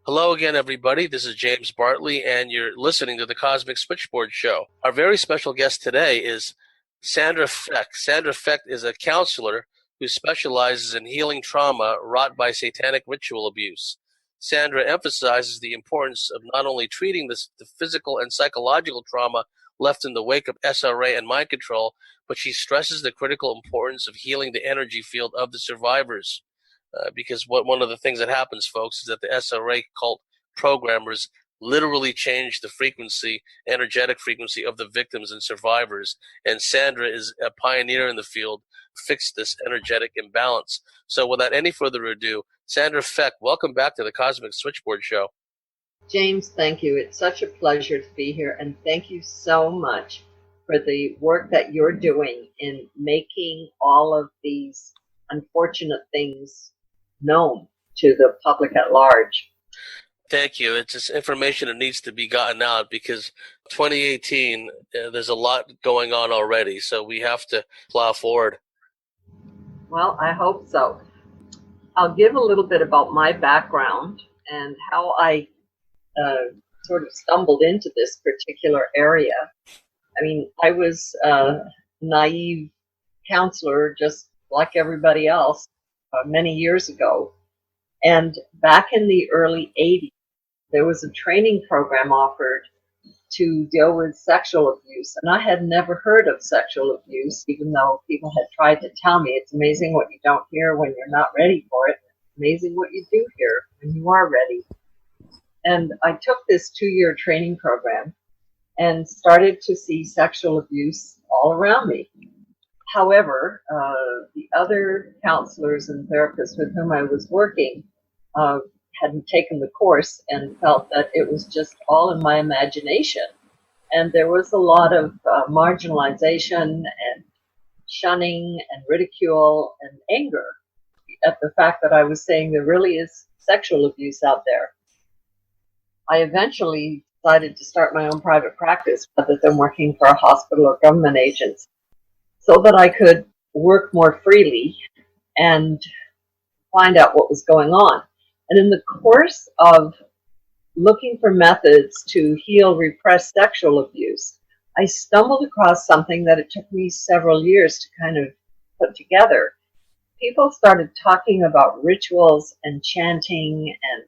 Hello again, everybody. This is James Bartley, and you're listening to the Cosmic Switchboard Show. Our very special guest today is Sandra Fecht. Sandra Fecht is a counselor who specializes in healing trauma wrought by satanic ritual abuse. Sandra emphasizes the importance of not only treating the physical and psychological trauma left in the wake of SRA and mind control, but she stresses the critical importance of healing the energy field of the survivors. Because one of the things that happens, folks, is that the SRA cult programmers literally change the energetic frequency of the victims and survivors. And Sandra is a pioneer in the field to fix this energetic imbalance. So without any further ado, Sandra Fecht, welcome back to the Cosmic Switchboard Show. James, thank you. It's such a pleasure to be here, and thank you so much for the work that you're doing in making all of these unfortunate things known to the public at large. Thank you. It's just information that needs to be gotten out because 2018, there's a lot going on already, so we have to plow forward. Well, I hope so. I'll give a little bit about my background and how I sort of stumbled into this particular area. I mean, I was a naive counselor just like everybody else many years ago. And back in the early 80s, there was a training program offered to deal with sexual abuse. And I had never heard of sexual abuse, even though people had tried to tell me it's amazing what you don't hear when you're not ready for it. It's amazing what you do hear when you are ready. And I took this 2-year training program and started to see sexual abuse all around me. However, the other counselors and therapists with whom I was working hadn't taken the course and felt that it was just all in my imagination. And there was a lot of marginalization and shunning and ridicule and anger at the fact that I was saying there really is sexual abuse out there. I eventually decided to start my own private practice rather than working for a hospital or government agency, so that I could work more freely and find out what was going on. And in the course of looking for methods to heal repressed sexual abuse, I stumbled across something that it took me several years to kind of put together. People started talking about rituals and chanting and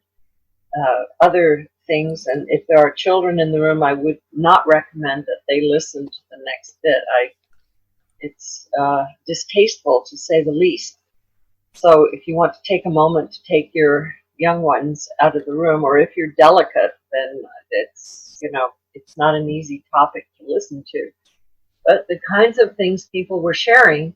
other things. And if there are children in the room, I would not recommend that they listen to the next bit. It's distasteful, to say the least. So if you want to take a moment to take your young ones out of the room, or if you're delicate, then it's not an easy topic to listen to. But the kinds of things people were sharing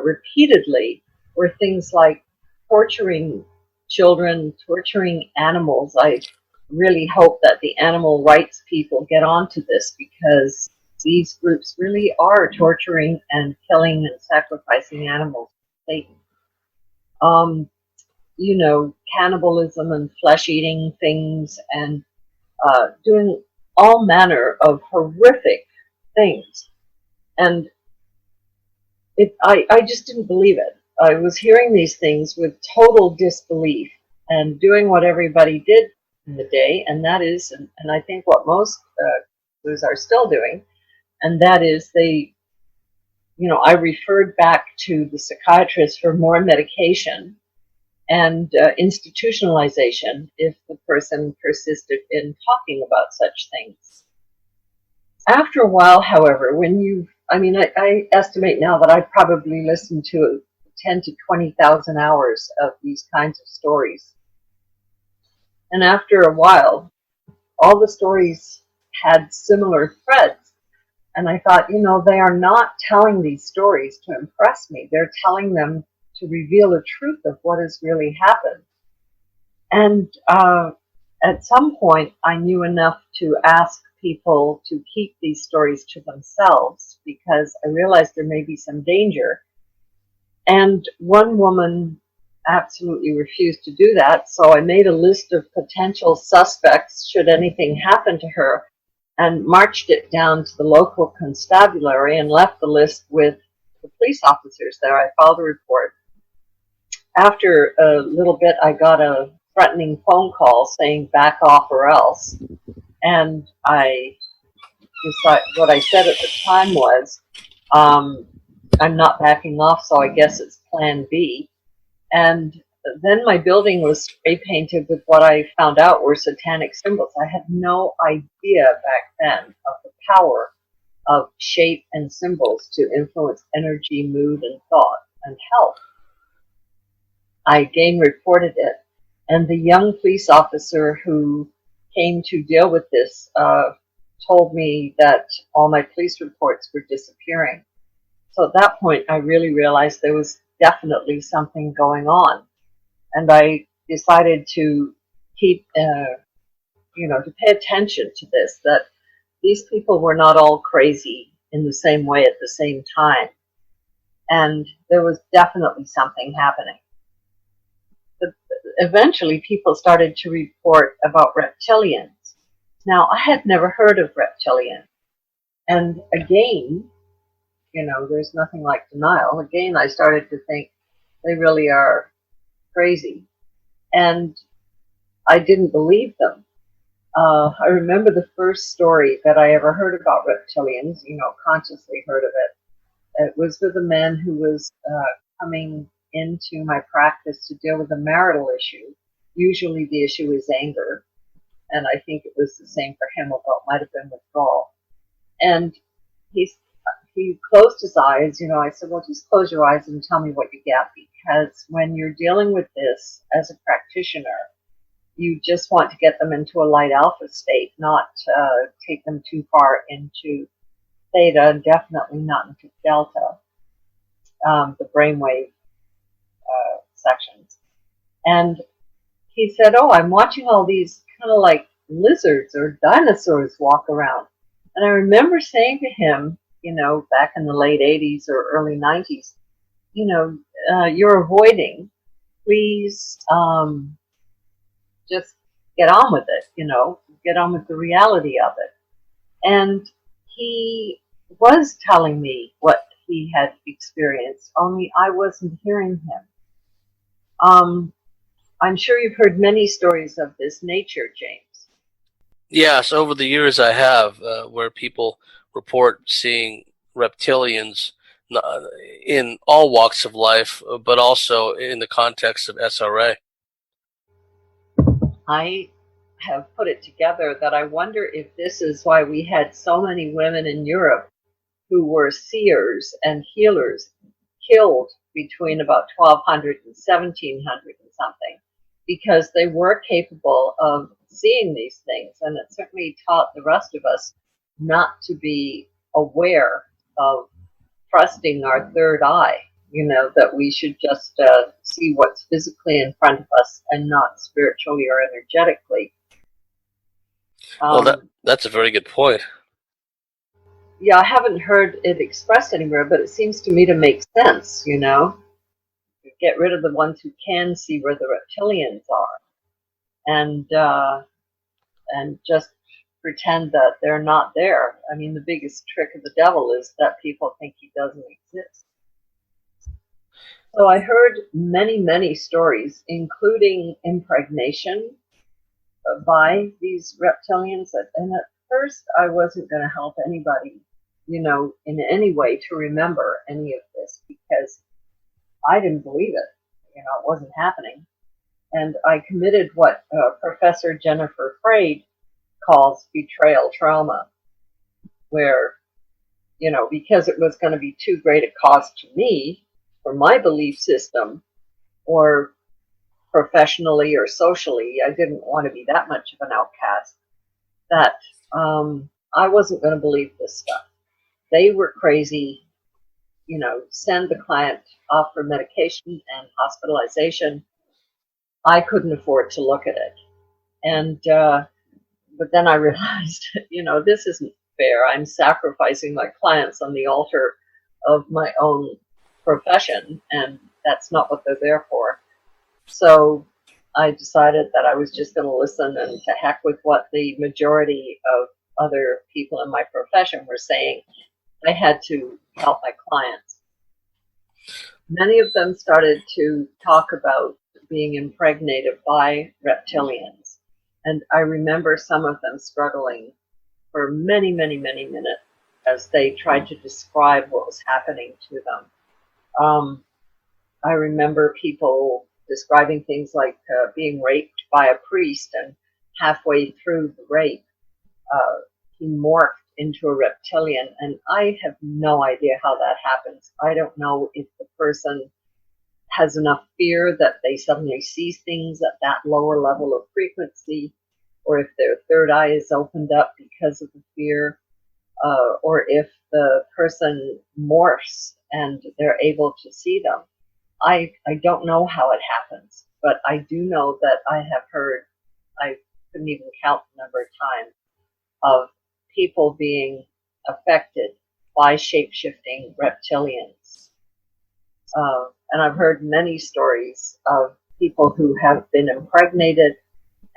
repeatedly were things like torturing children, torturing animals. I really hope that the animal rights people get onto this, because these groups really are torturing and killing and sacrificing animals to Satan. Cannibalism and flesh-eating things, and doing all manner of horrific things. And I just didn't believe it. I was hearing these things with total disbelief and doing what everybody did in the day, and that is, and I think what most are still doing, and that is I referred back to the psychiatrist for more medication and institutionalization if the person persisted in talking about such things. After a while, however, I estimate now that I probably listened to 10 to 20,000 hours of these kinds of stories. And after a while, all the stories had similar threads. And I thought, they are not telling these stories to impress me. They're telling them to reveal the truth of what has really happened. And at some point, I knew enough to ask people to keep these stories to themselves, because I realized there may be some danger. And one woman absolutely refused to do that, so I made a list of potential suspects should anything happen to her, and marched it down to the local constabulary and left the list with the police officers there. I filed a report. After a little bit, I got a threatening phone call saying back off or else. And what I said at the time was, I'm not backing off, so I guess it's plan B. And then my building was spray painted with what I found out were satanic symbols. I had no idea back then of the power of shape and symbols to influence energy, mood, and thought and health. I again reported it, and the young police officer who came to deal with this told me that all my police reports were disappearing. So at that point, I really realized there was definitely something going on. And I decided to keep, to pay attention to this, that these people were not all crazy in the same way at the same time. And there was definitely something happening. But eventually, people started to report about reptilians. Now, I had never heard of reptilians. And again, there's nothing like denial. Again, I started to think they really are crazy. And I didn't believe them. I remember the first story that I ever heard about reptilians, consciously heard of it. It was with a man who was coming into my practice to deal with a marital issue. Usually the issue is anger. And I think it was the same for him, although it might have been withdrawal. And he closed his eyes. I said, well, just close your eyes and tell me what you get, because when you're dealing with this as a practitioner, you just want to get them into a light alpha state, not take them too far into theta, and definitely not into delta, the brainwave sections. And he said, oh, I'm watching all these kind of like lizards or dinosaurs walk around. And I remember saying to him, back in the late 80s or early 90s, you're avoiding. Please just get on with it, get on with the reality of it. And he was telling me what he had experienced, only I wasn't hearing him. I'm sure you've heard many stories of this nature, James. Yes, over the years I have, where people report seeing reptilians in all walks of life, but also in the context of SRA. I have put it together that I wonder if this is why we had so many women in Europe who were seers and healers killed between about 1200 and 1700 and something, because they were capable of seeing these things, and it certainly taught the rest of us not to be aware of trusting our third eye, that we should just see what's physically in front of us and not spiritually or energetically. Well, that's a very good point. Yeah, I haven't heard it expressed anywhere, but it seems to me to make sense, Get rid of the ones who can see where the reptilians are, and just pretend that they're not there. I mean, the biggest trick of the devil is that people think he doesn't exist. So I heard many, many stories, including impregnation by these reptilians. And at first, I wasn't going to help anybody, in any way to remember any of this, because I didn't believe it. It wasn't happening. And I committed what Professor Jennifer Freyd calls betrayal trauma, where, because it was going to be too great a cost to me for my belief system, or professionally or socially, I didn't want to be that much of an outcast, that I wasn't going to believe this stuff. They were crazy, send the client off for medication and hospitalization. I couldn't afford to look at it. And but then I realized, this isn't fair. I'm sacrificing my clients on the altar of my own profession, and that's not what they're there for. So I decided that I was just going to listen, and to heck with what the majority of other people in my profession were saying. I had to help my clients. Many of them started to talk about being impregnated by reptilians. And I remember some of them struggling for many, many, many minutes as they tried to describe what was happening to them. I remember people describing things like being raped by a priest, and halfway through the rape, he morphed into a reptilian, and I have no idea how that happens. I don't know if the person has enough fear that they suddenly see things at that lower level of frequency, or if their third eye is opened up because of the fear, or if the person morphs and they're able to see them. I don't know how it happens, but I do know that I have heard, I couldn't even count the number of times, of people being affected by shape-shifting reptilians. And I've heard many stories of people who have been impregnated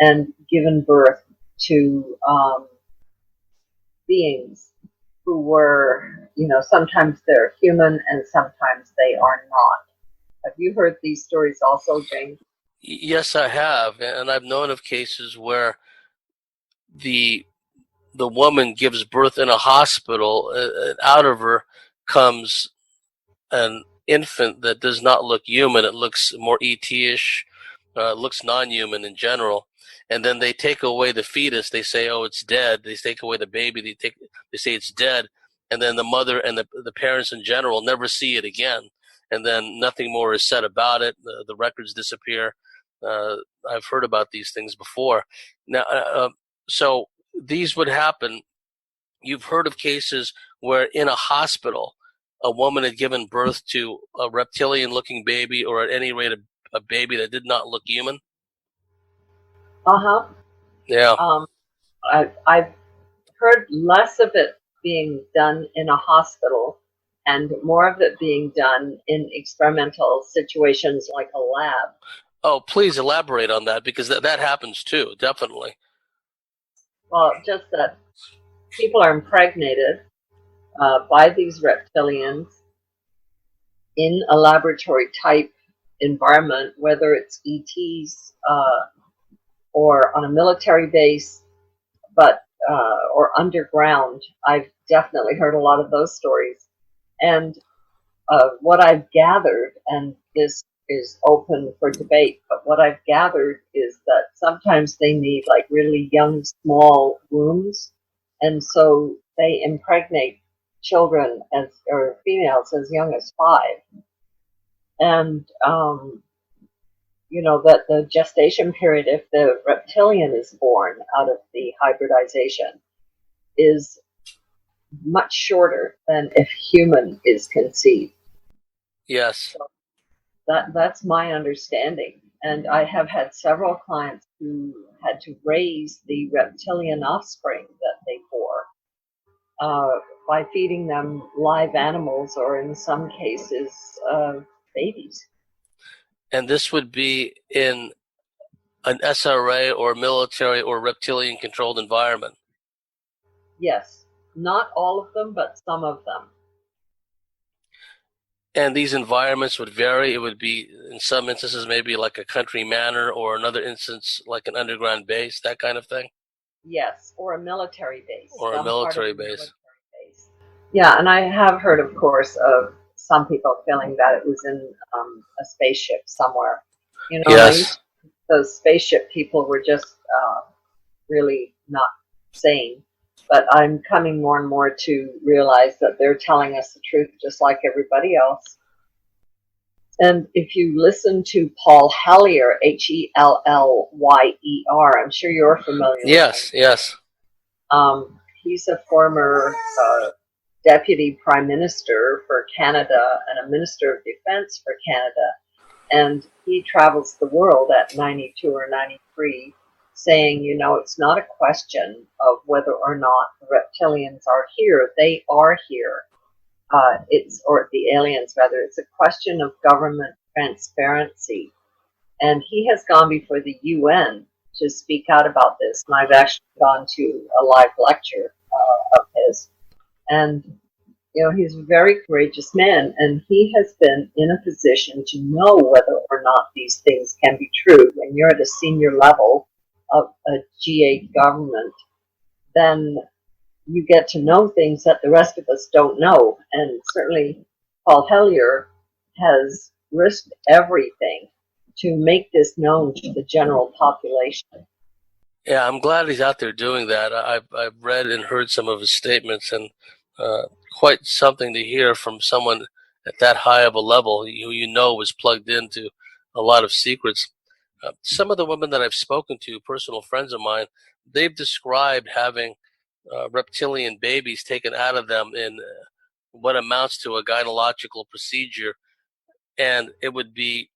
and given birth to beings who were, sometimes they're human and sometimes they are not. Have you heard these stories also, James? Yes, I have, and I've known of cases where the woman gives birth in a hospital, and out of her comes an infant that does not look human. It looks more ET-ish, looks non-human in general. And then they take away the fetus. They say, "Oh, it's dead." They take away the baby. They say it's dead. And then the mother and the parents in general never see it again. And then nothing more is said about it. The records disappear. I've heard about these things before. Now, so these would happen. You've heard of cases where in a hospital, a woman had given birth to a reptilian-looking baby, or at any rate, a baby that did not look human. Yeah. I've heard less of it being done in a hospital and more of it being done in experimental situations like a lab. Oh, please elaborate on that, because that happens too, definitely. Well, just that people are impregnated by these reptilians in a laboratory type environment, whether it's ETs or on a military base, but or underground. I've definitely heard a lot of those stories. And what I've gathered, and this is open for debate, but what I've gathered is that sometimes they need like really young, small wombs, and so they impregnate children or females as young as 5. And that the gestation period, if the reptilian is born out of the hybridization, is much shorter than if human is conceived. Yes. So that's my understanding. And I have had several clients who had to raise the reptilian offspring that they bore by feeding them live animals, or in some cases, babies. And this would be in an SRA or military or reptilian-controlled environment. Yes. Not all of them, but some of them. And these environments would vary. It would be, in some instances, maybe like a country manor, or another instance like an underground base, that kind of thing. Yes, or a military base. Or a military base. Yeah, and I have heard, of course, of some people feeling that it was in a spaceship somewhere. Yes. Those spaceship people were just really not sane. But I'm coming more and more to realize that they're telling us the truth just like everybody else. And if you listen to Paul Hellyer, Hellyer, I'm sure you're familiar with him. Yes. He's a former deputy prime minister for Canada and a minister of defense for Canada. And he travels the world at 92 or 93, saying, it's not a question of whether or not the reptilians are here. They are here. Or the aliens, rather. It's a question of government transparency. And he has gone before the UN to speak out about this. And I've actually gone to a live lecture of his. And he's a very courageous man, and he has been in a position to know whether or not these things can be true. When you're at a senior level of a G8 government, then you get to know things that the rest of us don't know. And certainly Paul Hellyer has risked everything to make this known to the general population. Yeah, I'm glad he's out there doing that. I've read and heard some of his statements, and quite something to hear from someone at that high of a level who was plugged into a lot of secrets. Some of the women that I've spoken to, personal friends of mine, they've described having reptilian babies taken out of them in what amounts to a gynecological procedure, and it would be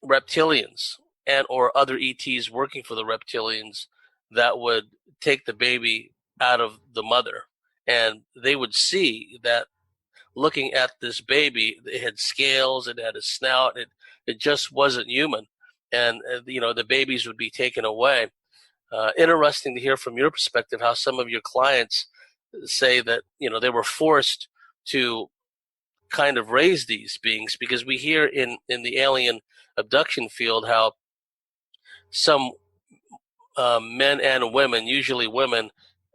reptilians and or other ETs working for the reptilians that would take the baby out of the mother, and they would see that looking at this baby, it had scales, it had a snout, it just wasn't human, and the babies would be taken away. Interesting to hear from your perspective how some of your clients say that they were forced to kind of raise these beings, because we hear in the alien abduction field how some men and women, usually women,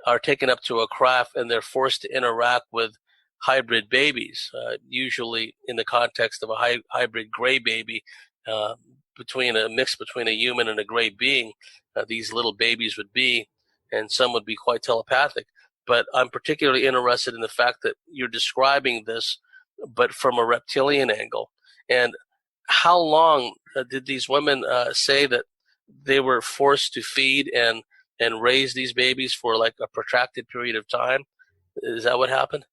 are taken up to a craft and they're forced to interact with hybrid babies, usually in the context of a hybrid gray baby, between a mix between a human and a gray being. These little babies would be, and some would be quite telepathic. But I'm particularly interested in the fact that you're describing this, but from a reptilian angle. And how long did these women say that they were forced to feed and raise these babies for like a protracted period of time? Is that what happened?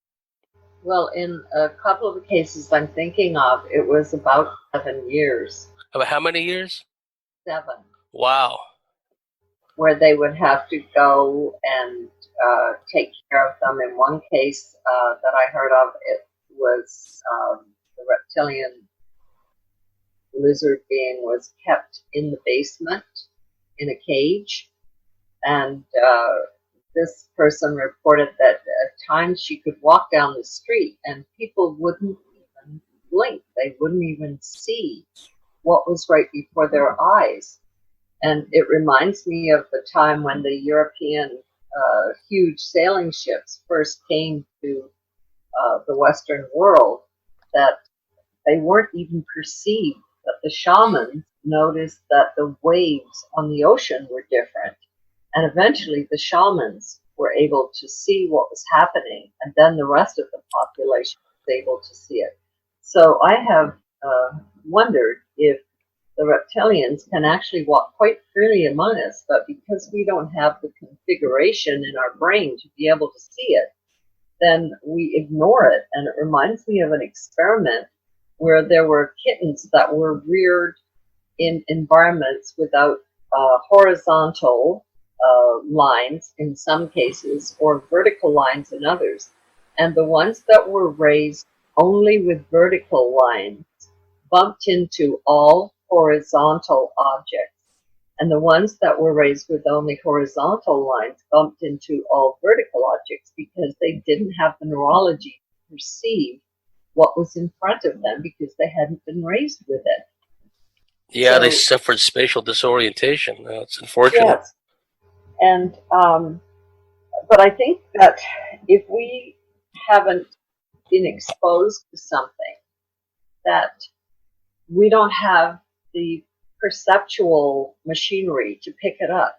Well, in a couple of the cases I'm thinking of, it was about 7 years. About how many years? 7. Wow. Where they would have to go and take care of them. In one case that I heard of, it was the reptilian lizard being was kept in the basement in a cage, and this person reported that at times she could walk down the street and people wouldn't even blink. They wouldn't even see what was right before their eyes. And it reminds me of the time when the European huge sailing ships first came to the Western world, that they weren't even perceived, that the shamans noticed that the waves on the ocean were different. And eventually the shamans were able to see what was happening, and then the rest of the population was able to see it. So I have wondered if the reptilians can actually walk quite freely among us, but because we don't have the configuration in our brain to be able to see it, then we ignore it. And it reminds me of an experiment where there were kittens that were reared in environments without horizontal lines in some cases, or vertical lines in others. And the ones that were raised only with vertical lines bumped into all horizontal objects. And the ones that were raised with only horizontal lines bumped into all vertical objects because they didn't have the neurology to perceive what was in front of them because they hadn't been raised with it. Yeah, so, they suffered spatial disorientation. It's unfortunate. Yes. And, but I think that if we haven't been exposed to something, that we don't have the perceptual machinery to pick it up.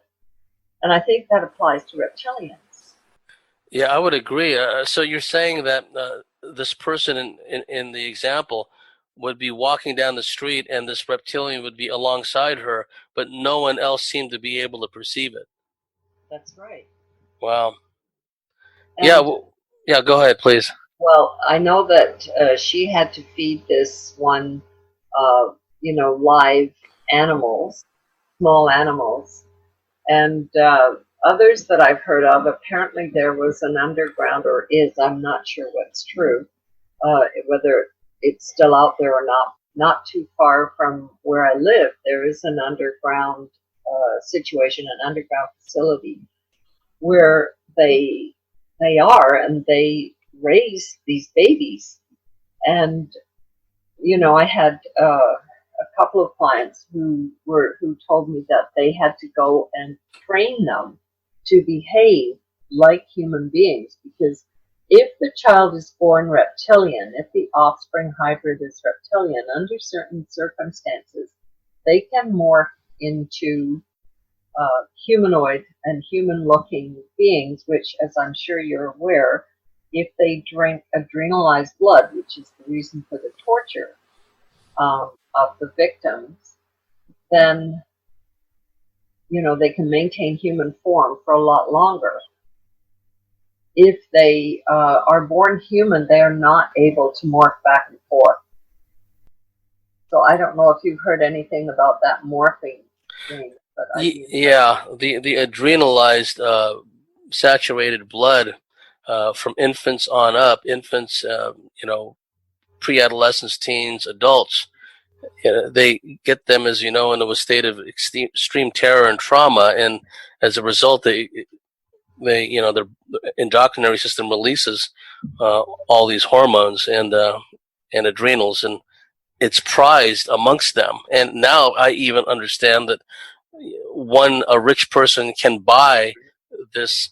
And I think that applies to reptilians. Yeah, I would agree. So you're saying that this person in the example would be walking down the street and this reptilian would be alongside her, but no one else seemed to be able to perceive it. That's right. Wow. And, yeah, go ahead, please. Well, I know that she had to feed this one, live animals, small animals. And others that I've heard of, apparently there was an underground, or is, I'm not sure what's true, whether it's still out there or not too far from where I live, there is an underground situation, an underground facility where they are, and they raise these babies. And, I had a couple of clients who told me that they had to go and train them to behave like human beings, because if the child is born reptilian, if the offspring hybrid is reptilian, under certain circumstances, they can morph into humanoid and human-looking beings, which, as I'm sure you're aware, if they drink adrenalized blood, which is the reason for the torture of the victims, then, they can maintain human form for a lot longer. If they are born human, they are not able to morph back and forth. So I don't know if you've heard anything about that morphing thing. But the adrenalized saturated blood from infants on up, infants, pre-adolescents, teens, adults, they get them, as you know, into a state of extreme terror and trauma, and as a result, their endocrine system releases all these hormones and adrenals, and it's prized amongst them. And now I even understand that a rich person can buy this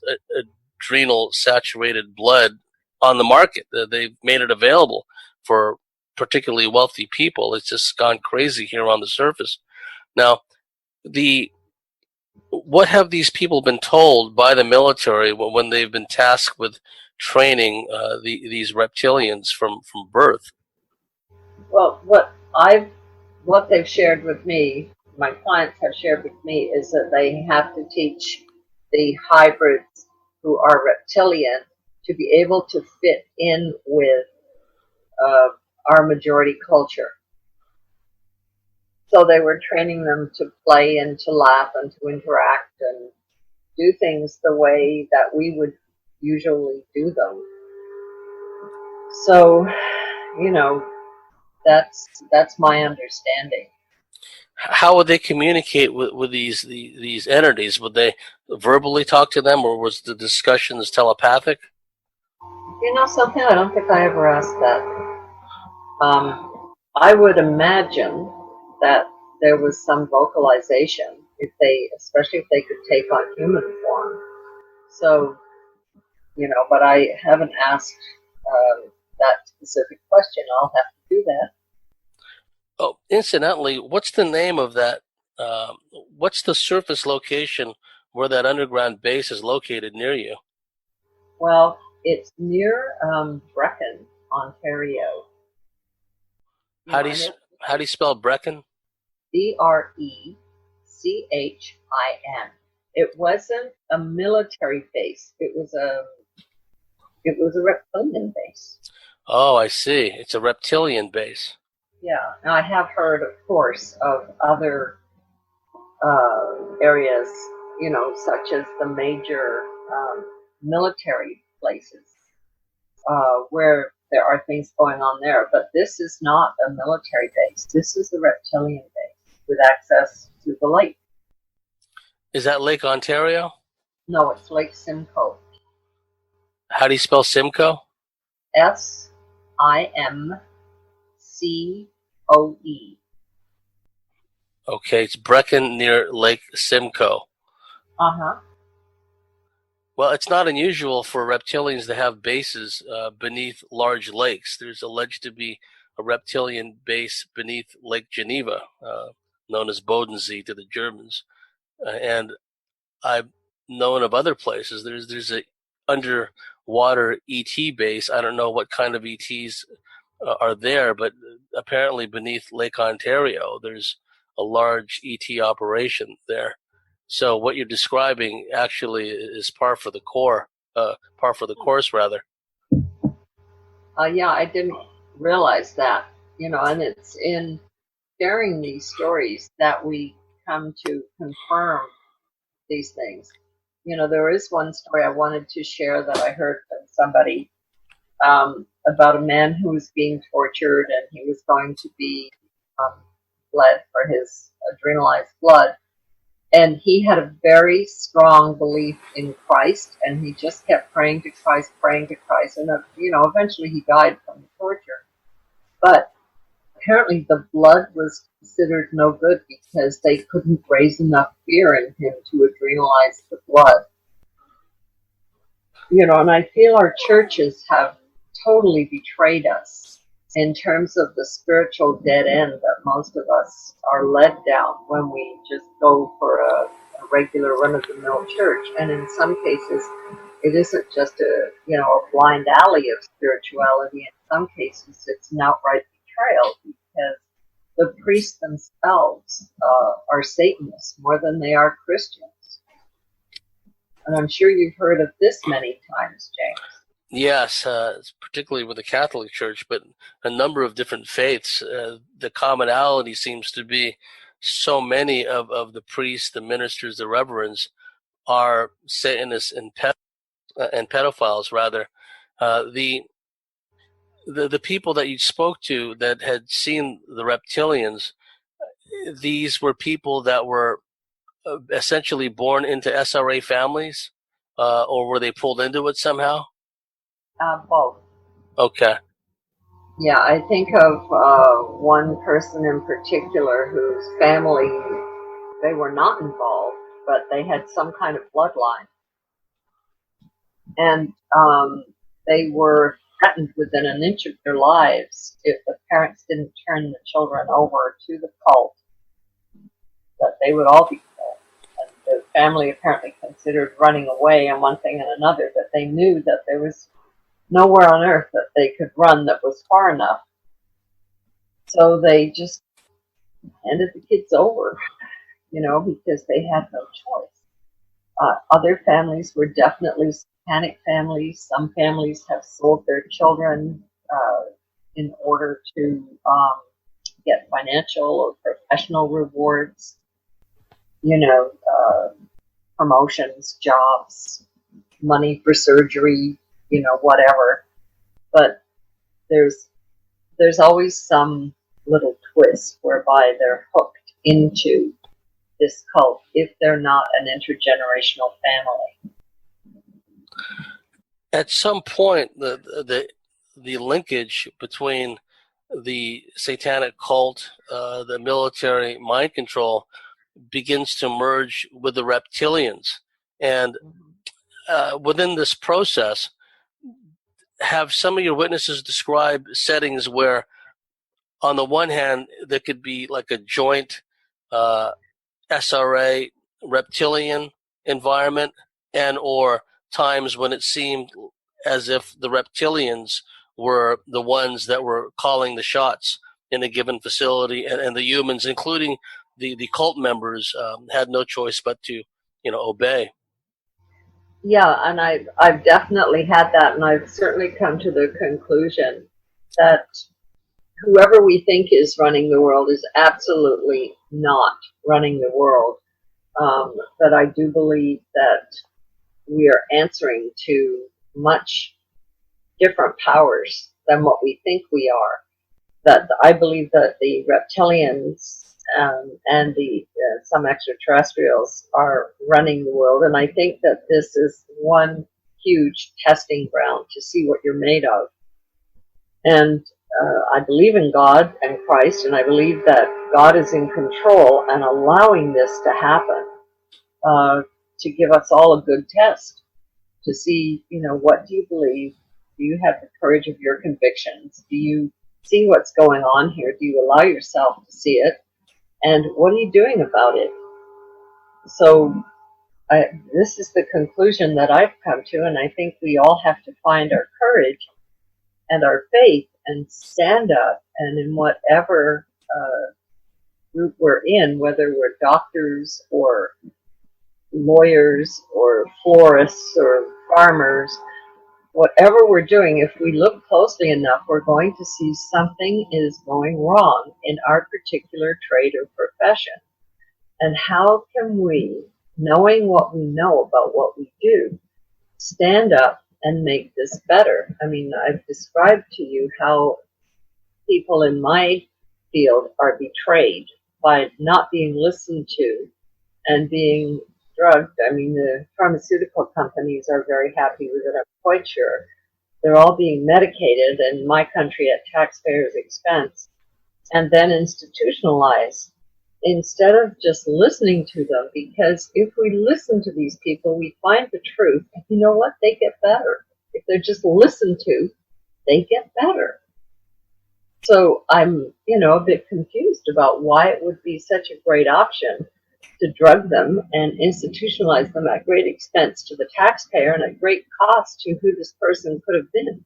adrenal saturated blood on the market. They've made it available for particularly wealthy people. It's just gone crazy here on the surface. Now, what have these people been told by the military when they've been tasked with training these reptilians from birth? Well, what they've shared with me, my clients have shared with me, is that they have to teach the hybrids who are reptilian to be able to fit in with our majority culture. So they were training them to play and to laugh and to interact and do things the way that we would usually do them. So, that's my understanding. How would they communicate with these entities? Would they verbally talk to them, or was the discussions telepathic? Something, I don't think I ever asked that. I would imagine that there was some vocalization, especially if they could take on human form. So, but I haven't asked that specific question. I'll have to do that. Oh, incidentally, what's the name of that? What's the surface location where that underground base is located near you? Well, it's near Brecon, Ontario. How do you spell Brecon? Brechin. It wasn't a military base. It was a reptilian base. Oh, I see. It's a reptilian base. Yeah, now I have heard, of course, of other areas, such as the major military places where there are things going on there. But this is not a military base. This is a reptilian base with access to the lake. Is that Lake Ontario? No, it's Lake Simcoe. How do you spell Simcoe? Simcoe. Okay, it's Brecon near Lake Simcoe. Uh-huh. Well, it's not unusual for reptilians to have bases beneath large lakes. There's alleged to be a reptilian base beneath Lake Geneva, known as Bodensee to the Germans. And I've known of other places. There's a underwater ET base. I don't know what kind of ETs are there, but apparently beneath Lake Ontario, there's a large ET operation there. So what you're describing actually is par for the course, rather. Yeah, I didn't realize that, and it's in sharing these stories that we come to confirm these things. There is one story I wanted to share that I heard from somebody about a man who was being tortured, and he was going to be bled for his adrenalized blood. And he had a very strong belief in Christ, and he just kept praying to Christ, and eventually he died from the torture. But apparently the blood was considered no good because they couldn't raise enough fear in him to adrenalize the blood. And I feel our churches have totally betrayed us in terms of the spiritual dead end that most of us are led down when we just go for a regular run-of-the-mill church. And in some cases, it isn't just a blind alley of spirituality. In some cases, it's an outright betrayal because the priests themselves are Satanists more than they are Christians. And I'm sure you've heard of this many times, James. Yes, particularly with the Catholic Church, but a number of different faiths. The commonality seems to be so many of the priests, the ministers, the reverends are Satanists and pedophiles, rather. The people that you spoke to that had seen the Reptilians, these were people that were essentially born into SRA families, or were they pulled into it somehow? Both. Okay. Yeah, I think of one person in particular whose family, they were not involved, but they had some kind of bloodline. And they were threatened within an inch of their lives if the parents didn't turn the children over to the cult, that they would all be killed. And the family apparently considered running away and one thing and another, but they knew that there was nowhere on earth that they could run that was far enough. So they just handed the kids over, because they had no choice. Other families were definitely satanic families. Some families have sold their children in order to get financial or professional rewards, promotions, jobs, money for surgery, whatever. But there's always some little twist whereby they're hooked into this cult if they're not an intergenerational family. At some point, the linkage between the satanic cult, the military mind control, begins to merge with the reptilians, and within this process, have some of your witnesses describe settings where, on the one hand, there could be like a joint SRA reptilian environment, and or times when it seemed as if the reptilians were the ones that were calling the shots in a given facility, and the humans, including the cult members, had no choice but to obey. Yeah, and I've definitely had that, and I've certainly come to the conclusion that whoever we think is running the world is absolutely not running the world. But I do believe that we are answering to much different powers than what we think we are. That I believe that the reptilians and the some extraterrestrials are running the world, and I think that this is one huge testing ground to see what you're made of. And I believe in God and Christ, and I believe that God is in control and allowing this to happen to give us all a good test to see, what do you believe? Do you have the courage of your convictions? Do you see what's going on here? Do you allow yourself to see it? And what are you doing about it? So this is the conclusion that I've come to, and I think we all have to find our courage and our faith and stand up, and in whatever group we're in, whether we're doctors or lawyers or florists or farmers, whatever we're doing, if we look closely enough, we're going to see something is going wrong in our particular trade or profession. And how can we, knowing what we know about what we do, stand up and make this better? I mean, I've described to you how people in my field are betrayed by not being listened to and being drugged. I mean, the pharmaceutical companies are very happy with it, I'm quite sure. They're all being medicated in my country at taxpayers' expense and then institutionalized instead of just listening to them. Because if we listen to these people, we find the truth. And you know what? They get better. If they're just listened to, they get better. So I'm, a bit confused about why it would be such a great option to drug them and institutionalize them at great expense to the taxpayer and at great cost to who this person could have been.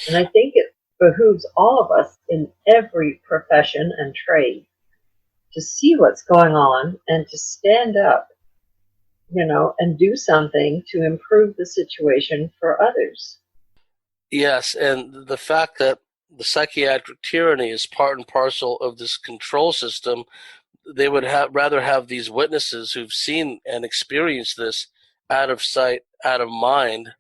And I think it behooves all of us in every profession and trade to see what's going on and to stand up, and do something to improve the situation for others. Yes, and the fact that the psychiatric tyranny is part and parcel of this control system, they would rather have these witnesses who've seen and experienced this out of sight, out of mind.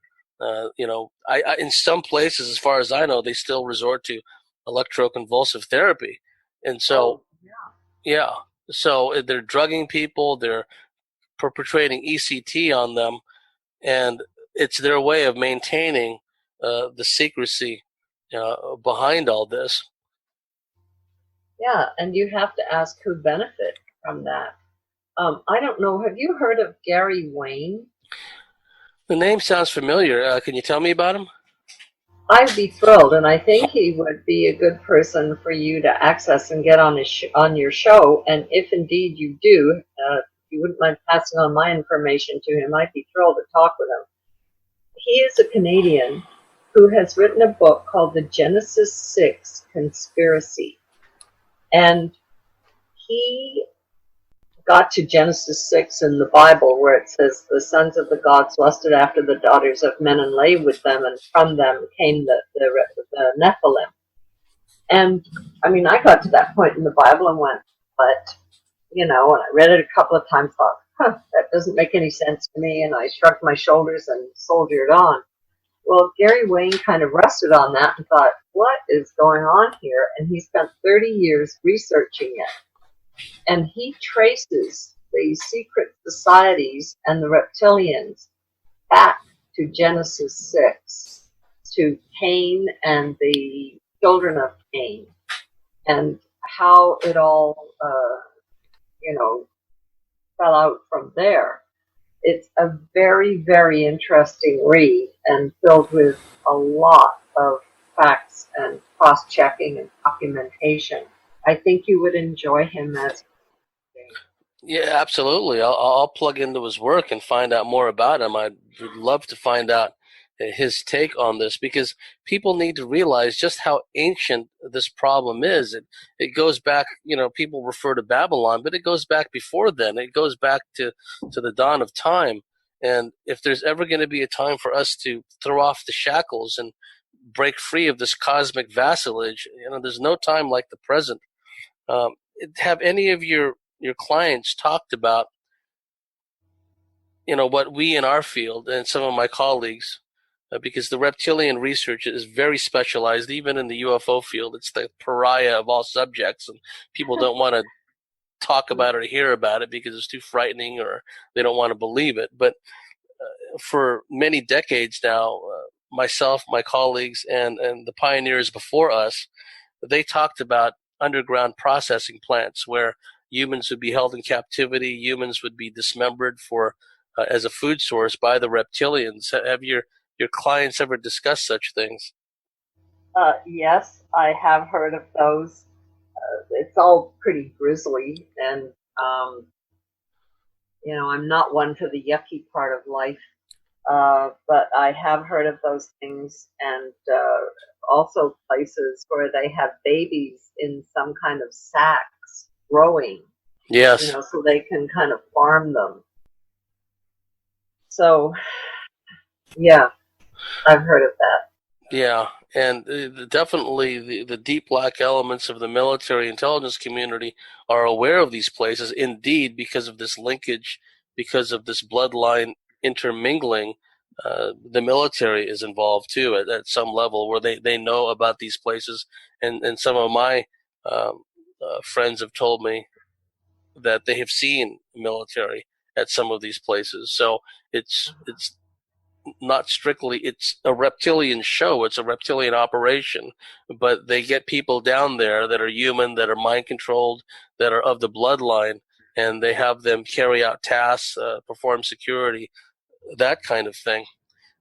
In some places, as far as I know, they still resort to electroconvulsive therapy. And so, yeah, so they're drugging people, they're perpetrating ECT on them, and it's their way of maintaining the secrecy behind all this. Yeah, and you have to ask who benefit from that. I don't know. Have you heard of Gary Wayne? The name sounds familiar. Can you tell me about him? I'd be thrilled, and I think he would be a good person for you to access and get on on your show. And if indeed you do, if you wouldn't mind passing on my information to him, I'd be thrilled to talk with him. He is a Canadian who has written a book called The Genesis 6 Conspiracy. And he got to Genesis 6 in the Bible, where it says the sons of the gods lusted after the daughters of men and lay with them, and from them came the Nephilim. And I mean, I got to that point in the Bible and went, but, and I read it a couple of times, thought, that doesn't make any sense to me, and I shrugged my shoulders and soldiered on. Well, Gary Wayne kind of rested on that and thought, what is going on here? And he spent 30 years researching it. And he traces the secret societies and the reptilians back to Genesis 6, to Cain and the children of Cain, and how it all, fell out from there. It's a very, very interesting read and filled with a lot of facts and cross-checking and documentation. I think you would enjoy him as. Yeah, absolutely. I'll plug into his work and find out more about him. I would love to find out his take on this, because people need to realize just how ancient this problem is. It goes back, people refer to Babylon, but it goes back before then. It goes back to the dawn of time. And if there's ever going to be a time for us to throw off the shackles and break free of this cosmic vassalage, there's no time like the present. Have any of your clients talked about, what we in our field and some of my colleagues, because the reptilian research is very specialized, even in the UFO field. It's the pariah of all subjects, and people don't want to talk about it or hear about it because it's too frightening, or they don't want to believe it. But for many decades now, myself, my colleagues, and the pioneers before us, they talked about underground processing plants where humans would be held in captivity, humans would be dismembered for as a food source by the reptilians. Have your clients ever discussed such things? Yes, I have heard of those. It's all pretty grisly, and I'm not one for the yucky part of life, but I have heard of those things, and also places where they have babies in some kind of sacks growing. Yes. So they can kind of farm them. So, yeah, I've heard of that. Yeah, and definitely the deep black elements of the military intelligence community are aware of these places. Indeed, because of this linkage, because of this bloodline intermingling, the military is involved too at some level, where they know about these places. And some of my friends have told me that they have seen military at some of these places. So it's not strictly, it's a reptilian show, it's a reptilian operation, but they get people down there that are human, that are mind controlled, that are of the bloodline, and they have them carry out tasks, perform security, that kind of thing.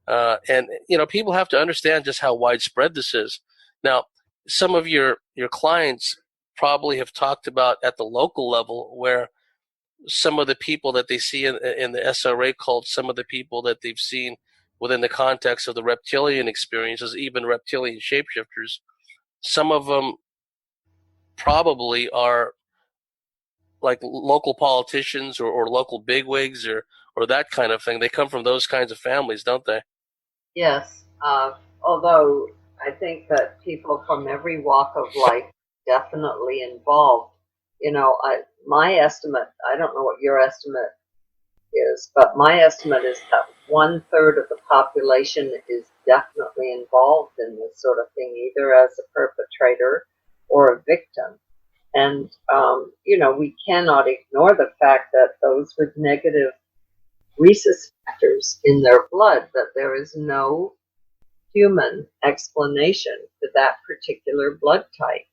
And people have to understand just how widespread this is. Now, some of your clients probably have talked about at the local level, where some of the people that they see in the SRA cult, some of the people that they've seen within the context of the reptilian experiences, even reptilian shapeshifters, some of them probably are like local politicians or local bigwigs or that kind of thing. They come from those kinds of families, don't they? Yes. Although I think that people from every walk of life definitely involved. My estimate, I don't know what your estimate is, but my estimate is that 1/3 of the population is definitely involved in this sort of thing, either as a perpetrator or a victim. And, we cannot ignore the fact that those with negative rhesus factors in their blood, that there is no human explanation for that particular blood type.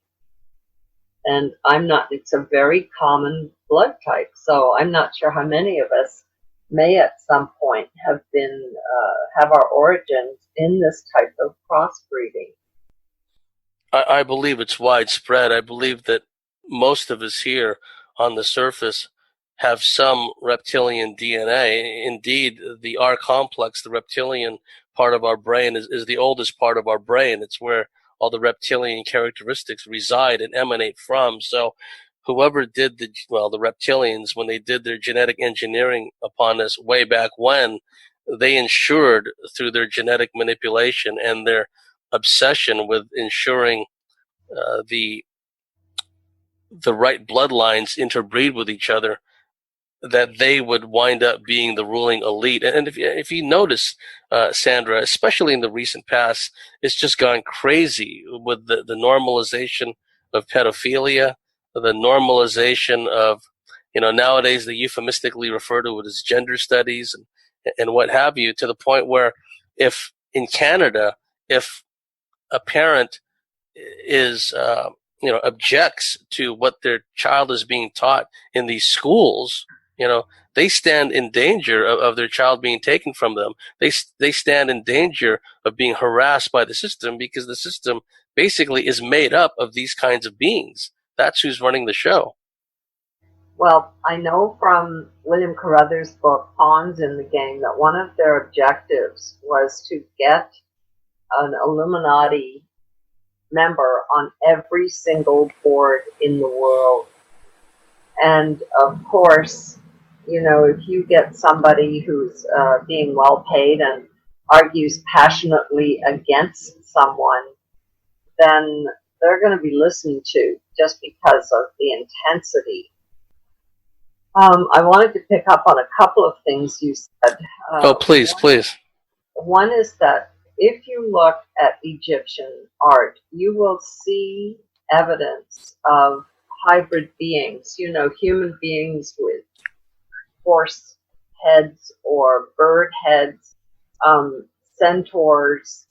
And it's a very common blood type, so I'm not sure how many of us may at some point have our origins in this type of crossbreeding. I believe it's widespread. I believe that most of us here on the surface have some reptilian DNA. Indeed, the R complex, the reptilian part of our brain, is the oldest part of our brain. It's where all the reptilian characteristics reside and emanate from. So whoever did the reptilians, when they did their genetic engineering upon us way back when, they ensured through their genetic manipulation and their obsession with ensuring the right bloodlines interbreed with each other, that they would wind up being the ruling elite. And if you notice, Sandra, especially in the recent past, it's just gone crazy with the normalization of pedophilia, the normalization of, nowadays they euphemistically refer to it as gender studies and what have you, to the point where if in Canada, if a parent is, objects to what their child is being taught in these schools, they stand in danger of their child being taken from them. They stand in danger of being harassed by the system, because the system basically is made up of these kinds of beings. That's who's running the show. Well, I know from William Carruthers' book, Pawns in the Game, that one of their objectives was to get an Illuminati member on every single board in the world. And of course, if you get somebody who's being well paid and argues passionately against someone, then they're going to be listened to just because of the intensity. I wanted to pick up on a couple of things you said. Please. One is that if you look at Egyptian art, you will see evidence of hybrid beings, human beings with horse heads or bird heads, centaurs,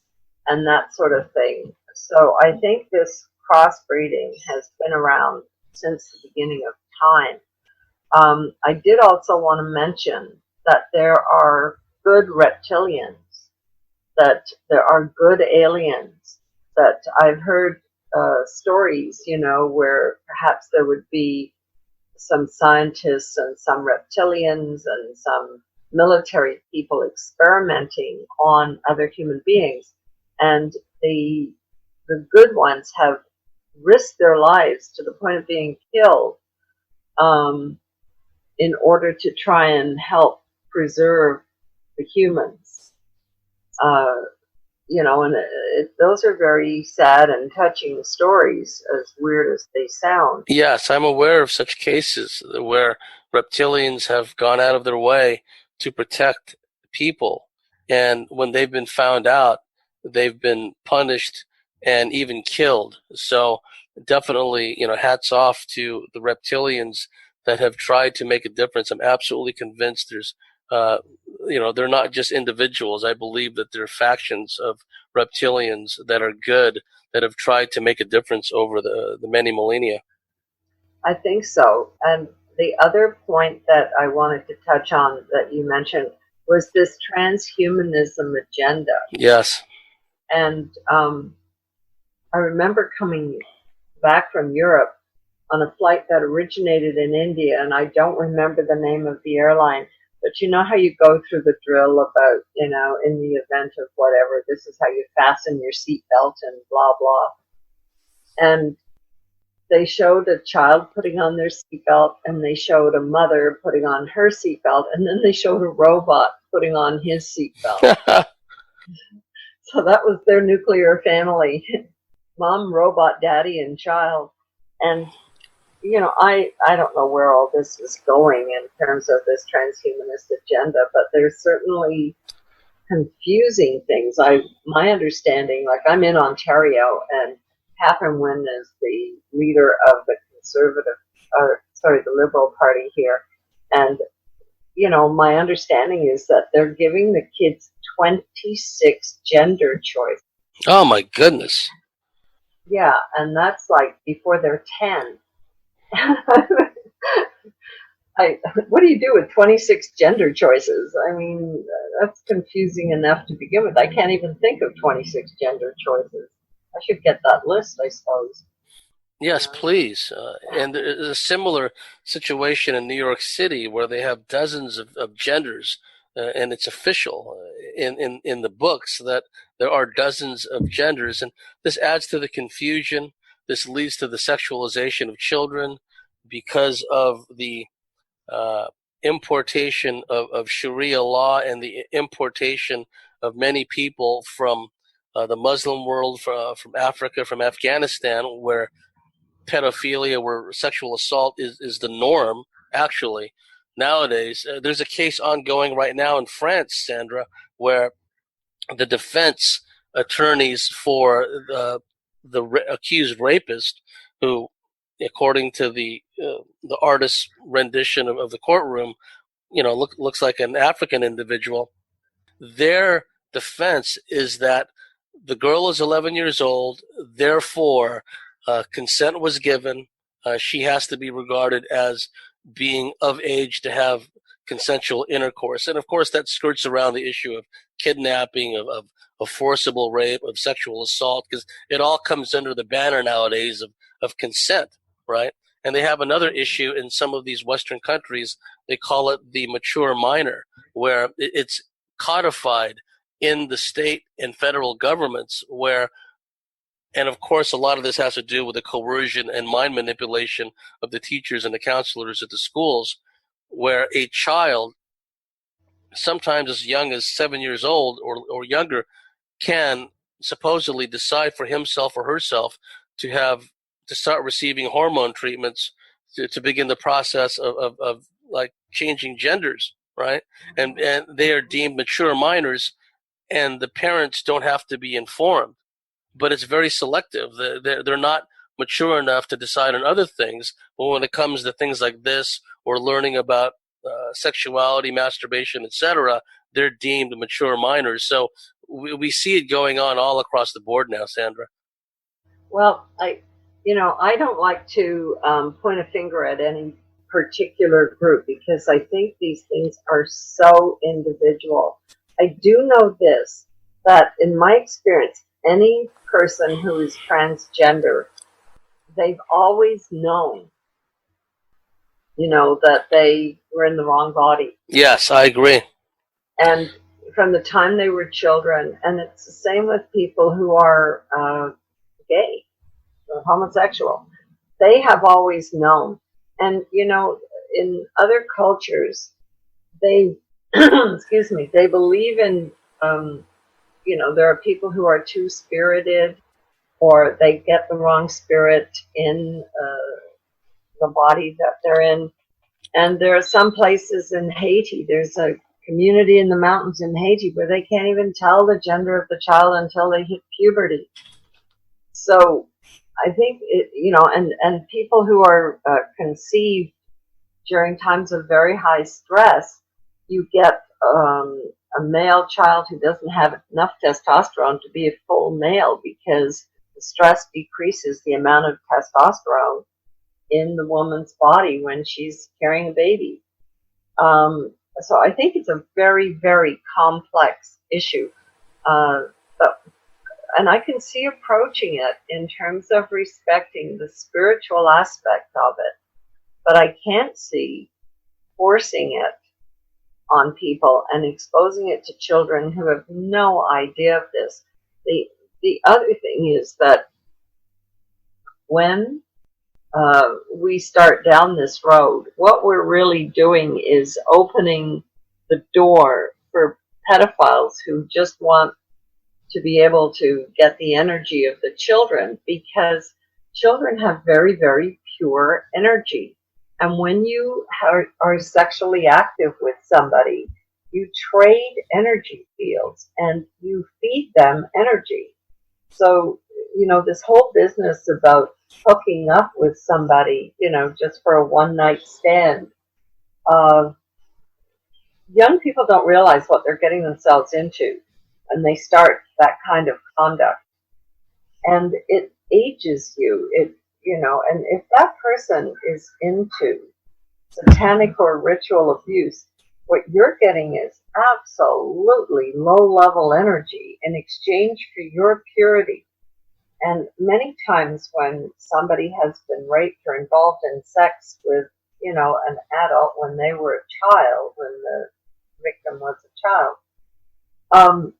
and that sort of thing. So I think this crossbreeding has been around since the beginning of time. I did also want to mention that there are good reptilians, that there are good aliens, that I've heard stories, where perhaps there would be some scientists and some reptilians and some military people experimenting on other human beings. And the good ones have risked their lives to the point of being killed in order to try and help preserve the humans. Those are very sad and touching stories, as weird as they sound. Yes, I'm aware of such cases where reptilians have gone out of their way to protect people. And when they've been found out, they've been punished and even killed. So definitely, hats off to the reptilians that have tried to make a difference. I'm absolutely convinced there's, they're not just individuals. I believe that there are factions of reptilians that are good, that have tried to make a difference over the many millennia. I think so. And the other point that I wanted to touch on that you mentioned was this transhumanism agenda. Yes. And I remember coming back from Europe on a flight that originated in India, and I don't remember the name of the airline, but you know how you go through the drill about, in the event of whatever, this is how you fasten your seatbelt and blah, blah. And they showed a child putting on their seatbelt, and they showed a mother putting on her seatbelt, and then they showed a robot putting on his seatbelt. So that was their nuclear family. Mom, robot, daddy, and child. And I don't know where all this is going in terms of this transhumanist agenda, but there's certainly confusing things. My understanding, like I'm in Ontario, and Catherine Wynne is the leader of the the Liberal Party here, and my understanding is that they're giving the kids 26 gender choices. Oh my goodness. Yeah, and that's like before they're 10. What do you do with 26 gender choices? I mean, that's confusing enough to begin with. I can't even think of 26 gender choices. I should get that list, I suppose. Yes, please. And there's a similar situation in New York City where they have dozens of genders, and it's official in the books that there are dozens of genders, and this adds to the confusion. This leads to the sexualization of children because of the importation of Sharia law and the importation of many people from the Muslim world, from Africa, from Afghanistan, where pedophilia, where sexual assault is the norm, actually, nowadays. There's a case ongoing right now in France, Sandra, where the defense attorneys for the accused rapist, who, according to the artist's rendition of the courtroom, looks like an African individual, their defense is that the girl is 11 years old, therefore consent was given. She has to be regarded as being of age to have consensual intercourse. And of course, that skirts around the issue of kidnapping, of forcible rape, of sexual assault, because it all comes under the banner nowadays of consent, right? And they have another issue in some of these Western countries. They call it the mature minor, where it's codified in the state and federal governments, and of course, a lot of this has to do with the coercion and mind manipulation of the teachers and the counselors at the schools, where a child, sometimes as young as 7 years old or younger, can supposedly decide for himself or herself to start receiving hormone treatments to begin the process of like changing genders, right? And they are deemed mature minors, and the parents don't have to be informed. But it's very selective. They're not mature enough to decide on other things. But when it comes to things like this, or learning about sexuality, masturbation, etc., they're deemed mature minors. So we see it going on all across the board now, Sandra. Well, I don't like to point a finger at any particular group, because I think these things are so individual. I do know this, that in my experience, any person who is transgender, they've always known, that they were in the wrong body. Yes, I agree. And from the time they were children, and it's the same with people who are gay or homosexual, they have always known. And, in other cultures, they, excuse me, they believe in, there are people who are two-spirited, or they get the wrong spirit in the body that they're in. And there are some places in Haiti, there's a community in the mountains in Haiti where they can't even tell the gender of the child until they hit puberty. So I think, and people who are conceived during times of very high stress, you get a male child who doesn't have enough testosterone to be a full male, because the stress decreases the amount of testosterone in the woman's body when she's carrying a baby. So I think it's a very, very complex issue. And I can see approaching it in terms of respecting the spiritual aspect of it, but I can't see forcing it on people and exposing it to children who have no idea of this. The other thing is that when we start down this road, what we're really doing is opening the door for pedophiles who just want to be able to get the energy of the children, because children have very, very pure energy. And when you are sexually active with somebody, you trade energy fields and you feed them energy. So, this whole business about hooking up with somebody, just for a one-night stand, young people don't realize what they're getting themselves into, and they start that kind of conduct. And it ages you. And if that person is into satanic or ritual abuse, what you're getting is absolutely low-level energy in exchange for your purity. And many times when somebody has been raped or involved in sex with, an adult when they were a child, when the victim was a child,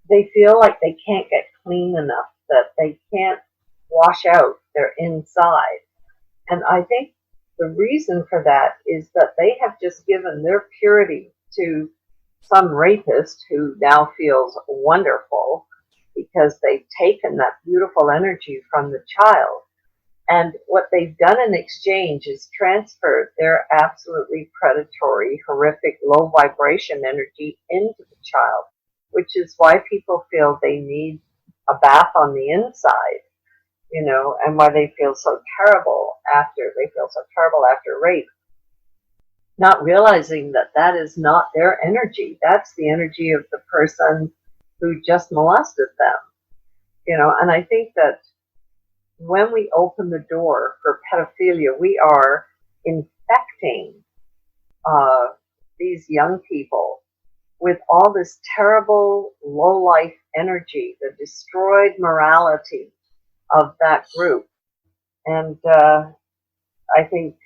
they feel like they can't get clean enough, that they can't wash out their inside. And I think the reason for that is that they have just given their purity to some rapist who now feels wonderful because they've taken that beautiful energy from the child. And what they've done in exchange is transferred their absolutely predatory, horrific, low vibration energy into the child, which is why people feel they need a bath on the inside, and why they feel so terrible after rape, not realizing that that is not their energy. That's the energy of the person who just molested them, and I think that when we open the door for pedophilia, we are infecting these young people with all this terrible low-life energy, the destroyed morality of that group. And I think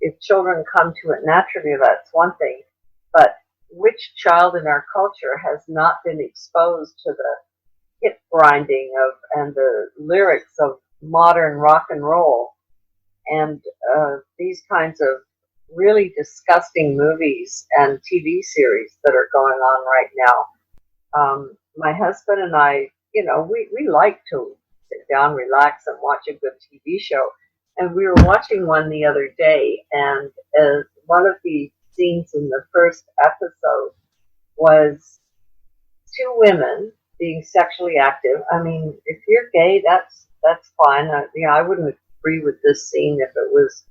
if children come to it naturally, that's one thing. But which child in our culture has not been exposed to the hip grinding and the lyrics of modern rock and roll and these kinds of really disgusting movies and TV series that are going on right now? My husband and I, we like to sit down, relax, and watch a good TV show. And we were watching one the other day, and one of the scenes in the first episode was two women being sexually active. I mean, if you're gay, that's fine. I wouldn't agree with this scene if it was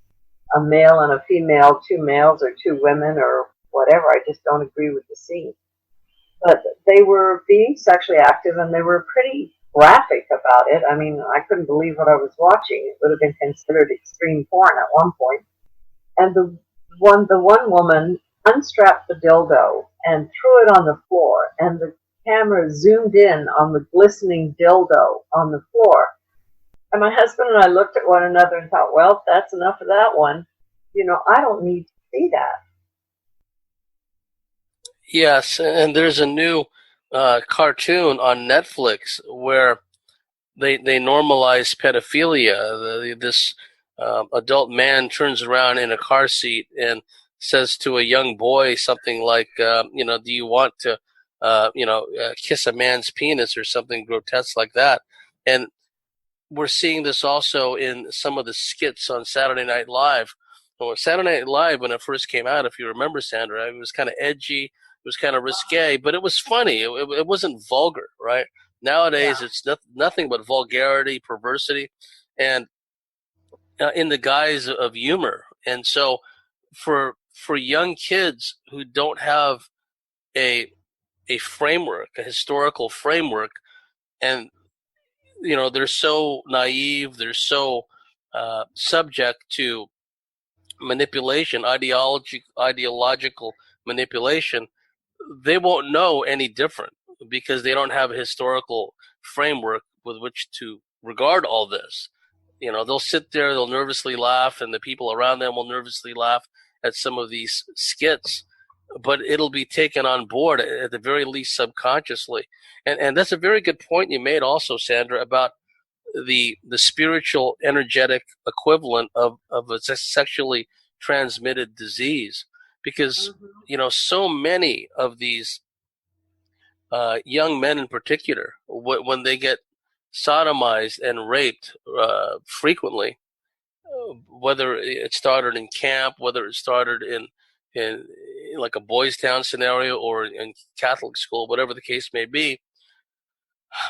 a male and a female, two males or two women or whatever. I just don't agree with the scene. But they were being sexually active, and they were pretty graphic about it. I mean, I couldn't believe what I was watching. It would have been considered extreme porn at one point. And the one woman unstrapped the dildo and threw it on the floor, and the camera zoomed in on the glistening dildo on the floor. And my husband and I looked at one another and thought, well, that's enough of that one. I don't need to see that. Yes, and there's a new cartoon on Netflix where they normalize pedophilia. This adult man turns around in a car seat and says to a young boy something like, do you want to, kiss a man's penis or something grotesque like that? And we're seeing this also in some of the skits on Saturday Night Live. Well, Saturday Night Live, when it first came out, if you remember, Sandra, it was kind of edgy, it was kind of risque, but it was funny. It wasn't vulgar, right? Nowadays, It's nothing but vulgarity, perversity, and in the guise of humor. And so for young kids who don't have a framework, a historical framework, and they're so naive, they're so subject to manipulation, ideological manipulation, they won't know any different because they don't have a historical framework with which to regard all this. They'll sit there, they'll nervously laugh, and the people around them will nervously laugh at some of these skits, but it'll be taken on board at the very least subconsciously. And that's a very good point you made also, Sandra, about the spiritual energetic equivalent of a sexually transmitted disease, because so many of these young men in particular, when they get sodomized and raped frequently, whether it started in camp, whether it started in like a boys' town scenario or in Catholic school, whatever the case may be,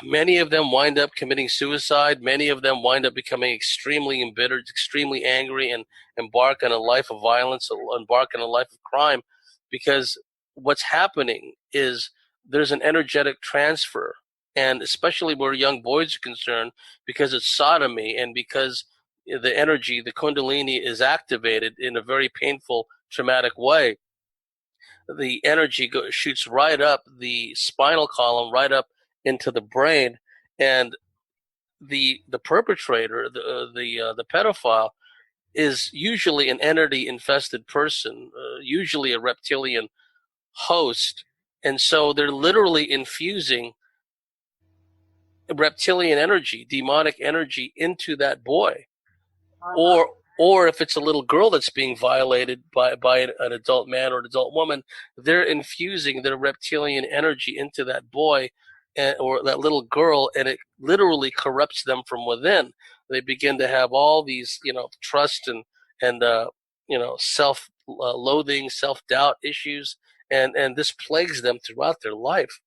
many of them wind up committing suicide. Many of them wind up becoming extremely embittered, extremely angry, and embark on a life of violence, embark on a life of crime, because what's happening is there's an energetic transfer, and especially where young boys are concerned, because it's sodomy and because the energy, the kundalini, is activated in a very painful, traumatic way. The energy shoots right up the spinal column, right up into the brain, and the perpetrator, the pedophile, is usually an entity infested person, usually a reptilian host, and so they're literally infusing reptilian energy, demonic energy, into that boy. Or if it's a little girl that's being violated by an adult man or an adult woman, they're infusing their reptilian energy into that boy or that little girl, and it literally corrupts them from within. They begin to have all these, trust and self-loathing, self-doubt issues, and this plagues them throughout their life.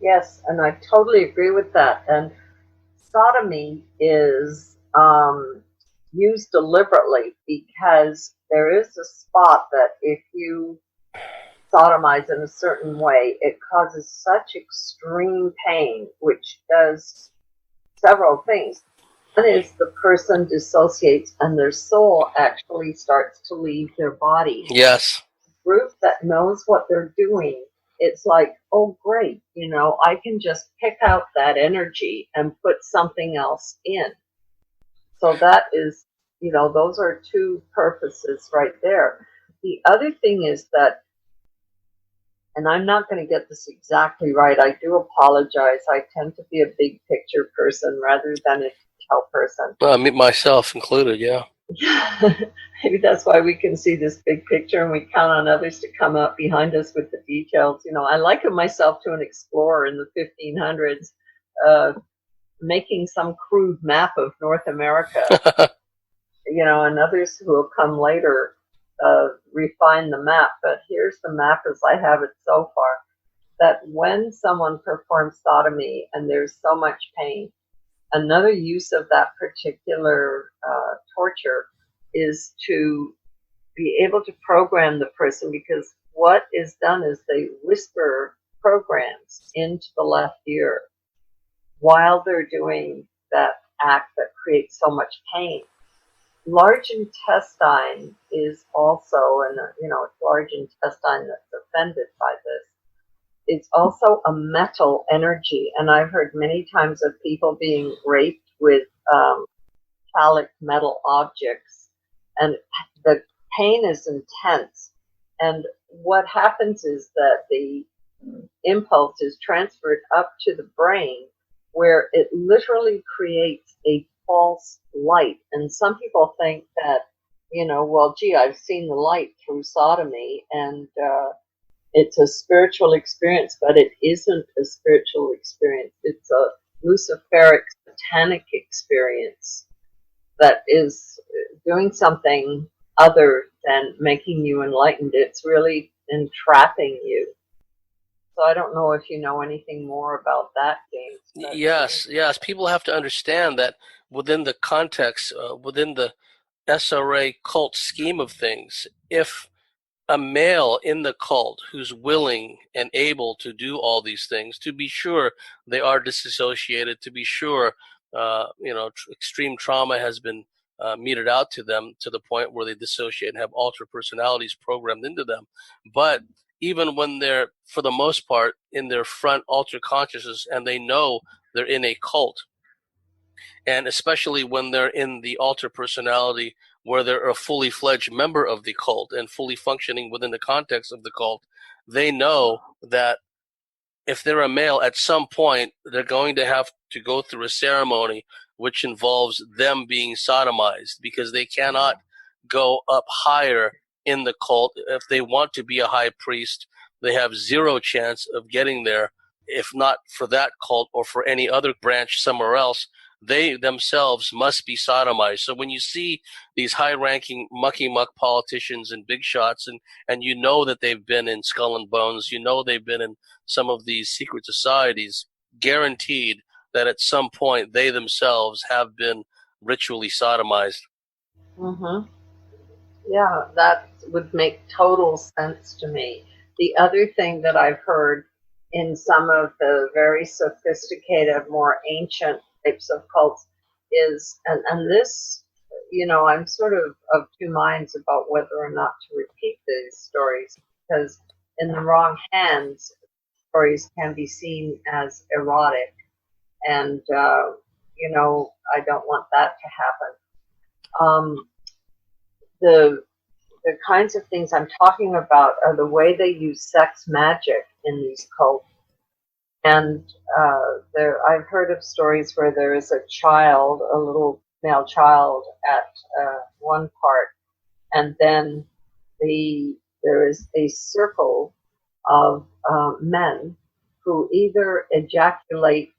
Yes, and I totally agree with that. And sodomy is used deliberately because there is a spot that if you sodomize in a certain way, it causes such extreme pain, which does several things. One is the person dissociates and their soul actually starts to leave their body. Yes. The group that knows what they're doing, it's like, oh, great, I can just pick out that energy and put something else in. So that is, those are two purposes right there. The other thing is that, and I'm not going to get this exactly right, I do apologize. I tend to be a big picture person rather than a detail person. Well, me, myself included, yeah. Maybe that's why we can see this big picture and we count on others to come up behind us with the details. I liken myself to an explorer in the 1500s, making some crude map of North America, and others who will come later refine the map. But here's the map as I have it so far, that when someone performs sodomy and there's so much pain, another use of that particular torture is to be able to program the person, because what is done is they whisper programs into the left ear while they're doing that act that creates so much pain. Large intestine is also, and it's large intestine that's offended by this. It's also a metal energy, and I've heard many times of people being raped with metallic metal objects, and the pain is intense. And what happens is that the impulse is transferred up to the brain, where it literally creates a false light. And some people think that, well, gee, I've seen the light through sodomy, and it's a spiritual experience, but it isn't a spiritual experience. It's a Luciferic satanic experience that is doing something other than making you enlightened. It's really entrapping you. So I don't know if you know anything more about that, James. Yes. People have to understand that within the context, within the SRA cult scheme of things, if a male in the cult who's willing and able to do all these things, to be sure they are disassociated, to be sure, extreme trauma has been meted out to them to the point where they dissociate and have alter personalities programmed into them. But even when they're, for the most part, in their front alter consciousness and they know they're in a cult, and especially when they're in the alter personality where they're a fully fledged member of the cult and fully functioning within the context of the cult, they know that if they're a male, at some point they're going to have to go through a ceremony which involves them being sodomized, because they cannot go up higher in the cult. If they want to be a high priest, they have zero chance of getting there, if not for that cult or for any other branch somewhere else. They themselves must be sodomized. So when you see these high-ranking mucky-muck politicians and big shots, and you know that they've been in Skull and Bones, you know they've been in some of these secret societies, guaranteed that at some point they themselves have been ritually sodomized. Mm-hmm. Yeah, that would make total sense to me. The other thing that I've heard in some of the very sophisticated, more ancient types of cults is, and this, I'm sort of two minds about whether or not to repeat these stories, because in the wrong hands, stories can be seen as erotic, and I don't want that to happen. The kinds of things I'm talking about are the way they use sex magic in these cults. And I've heard of stories where there is a child, a little male child at one part, and then there is a circle of men who either ejaculate,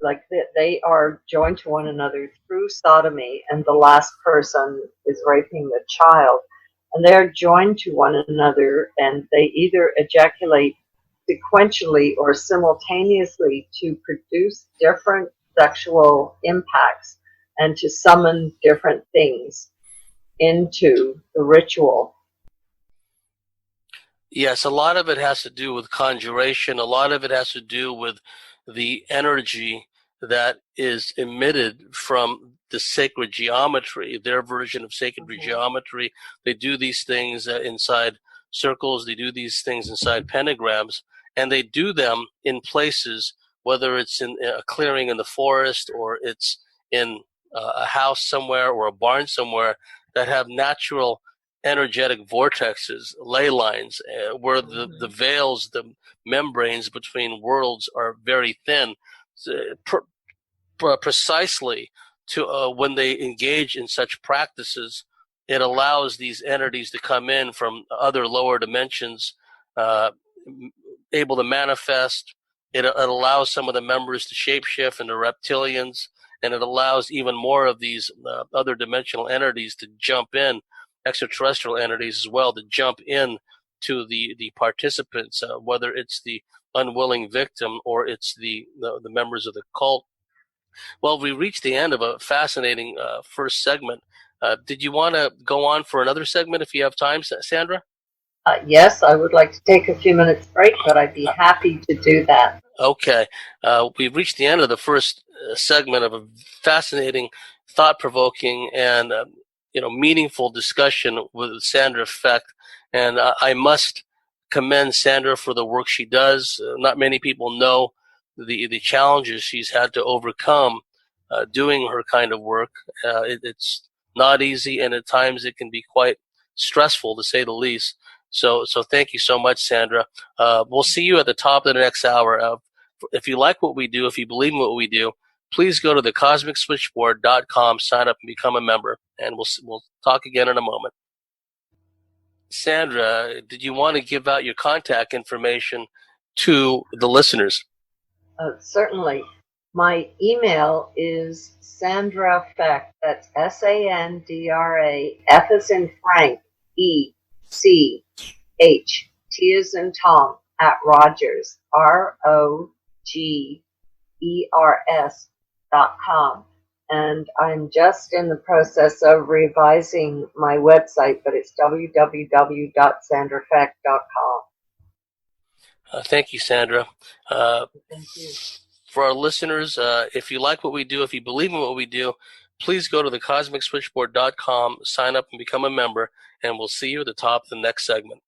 like they are joined to one another through sodomy, and the last person is raping the child, and they are joined to one another, and they either ejaculate sequentially or simultaneously to produce different sexual impacts and to summon different things into the ritual. Yes, a lot of it has to do with conjuration. A lot of it has to do with the energy that is emitted from the sacred geometry, their version of sacred geometry. They do these things inside circles. They do these things inside pentagrams, and they do them in places, whether it's in a clearing in the forest or it's in a house somewhere or a barn somewhere, that have natural energetic vortexes, ley lines, where the veils, the membranes between worlds are very thin, precisely to when they engage in such practices. It allows these entities to come in from other lower dimensions, able to manifest. It allows some of the members to shapeshift into reptilians, and it allows even more of these other dimensional entities to jump in, extraterrestrial entities as well, to jump in to the participants, whether it's the unwilling victim or it's the members of the cult. Well, we reached the end of a fascinating first segment. Did you want to go on for another segment if you have time, Sandra? Yes, I would like to take a few minutes break, but I'd be happy to do that. Okay. We've reached the end of the first segment of a fascinating, thought-provoking, and meaningful discussion with Sandra Fecht. And I must commend Sandra for the work she does. Not many people know the challenges she's had to overcome doing her kind of work. It's not easy, and at times it can be quite stressful, to say the least. So thank you so much, Sandra. We'll see you at the top of the next hour. If you like what we do, if you believe in what we do, please go to thecosmicswitchboard.com, sign up and become a member, and we'll talk again in a moment. Sandra, did you want to give out your contact information to the listeners? Certainly. My email is Sandra Fecht, that's Sandra, F as in Frank, ECH, T as in Tom, at Rogers, ROGERS.com. and I'm just in the process of revising my website, but it's www.sandrafecht.com. Thank you, Sandra. Thank you. For our listeners, if you like what we do, if you believe in what we do, please go to thecosmicswitchboard.com, sign up and become a member, and we'll see you at the top of the next segment.